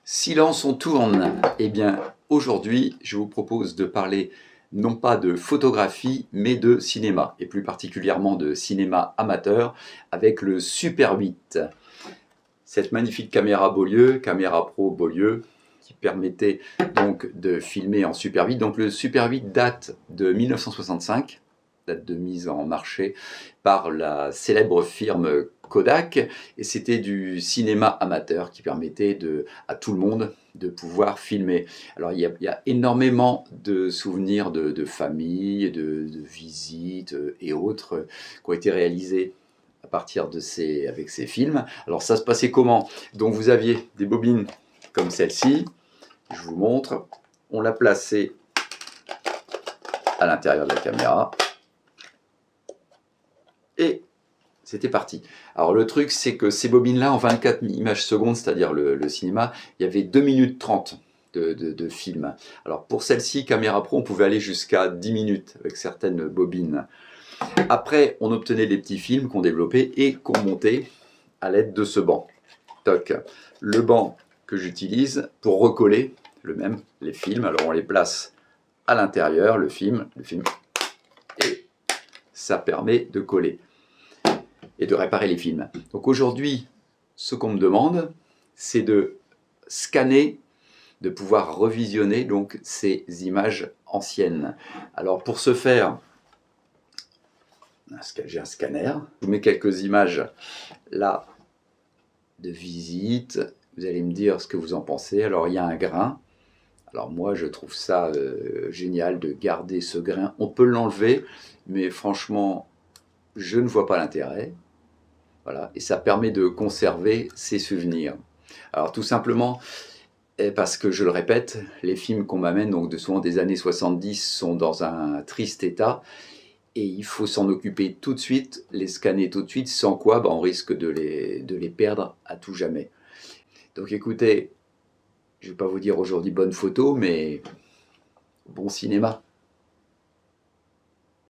Silence, on tourne. Eh bien, aujourd'hui, je vous propose de parler non pas de photographie, mais de cinéma, et plus particulièrement de cinéma amateur, avec le Super 8. Cette magnifique caméra Beaulieu, caméra pro Beaulieu, qui permettait donc de filmer en Super 8. Donc le Super 8 date de 1965, date de mise en marché par la célèbre firme Kodak, et c'était du cinéma amateur qui permettait à tout le monde de pouvoir filmer. Alors il y a énormément de souvenirs de famille, de visites et autres qui ont été réalisés à partir avec ces films. Alors ça se passait comment? Donc vous aviez des bobines comme celle-ci, je vous montre, on l'a placée à l'intérieur de la caméra, et c'était parti. Alors le truc, c'est que ces bobines-là, en 24 images secondes, c'est-à-dire le cinéma, il y avait 2 minutes 30 de film. Alors pour celle-ci, caméra pro, on pouvait aller jusqu'à 10 minutes avec certaines bobines. Après, on obtenait les petits films qu'on développait et qu'on montait à l'aide de ce banc. Toc. Le banc que j'utilise pour recoller les films. Alors on les place à l'intérieur, le film, et ça permet de coller et de réparer les films. Donc aujourd'hui, ce qu'on me demande, c'est de scanner, de pouvoir revisionner donc ces images anciennes. Alors pour ce faire, j'ai un scanner. Je vous mets quelques images là de visite. Vous allez me dire ce que vous en pensez. Alors il y a un grain. Alors moi je trouve ça génial de garder ce grain. On peut l'enlever, mais franchement, je ne vois pas l'intérêt. Voilà, et ça permet de conserver ses souvenirs. Alors tout simplement, parce que je le répète, les films qu'on m'amène, donc souvent des années 70, sont dans un triste état, et il faut s'en occuper tout de suite, les scanner tout de suite, sans quoi on risque de les perdre à tout jamais. Donc écoutez, je ne vais pas vous dire aujourd'hui bonne photo, mais bon cinéma.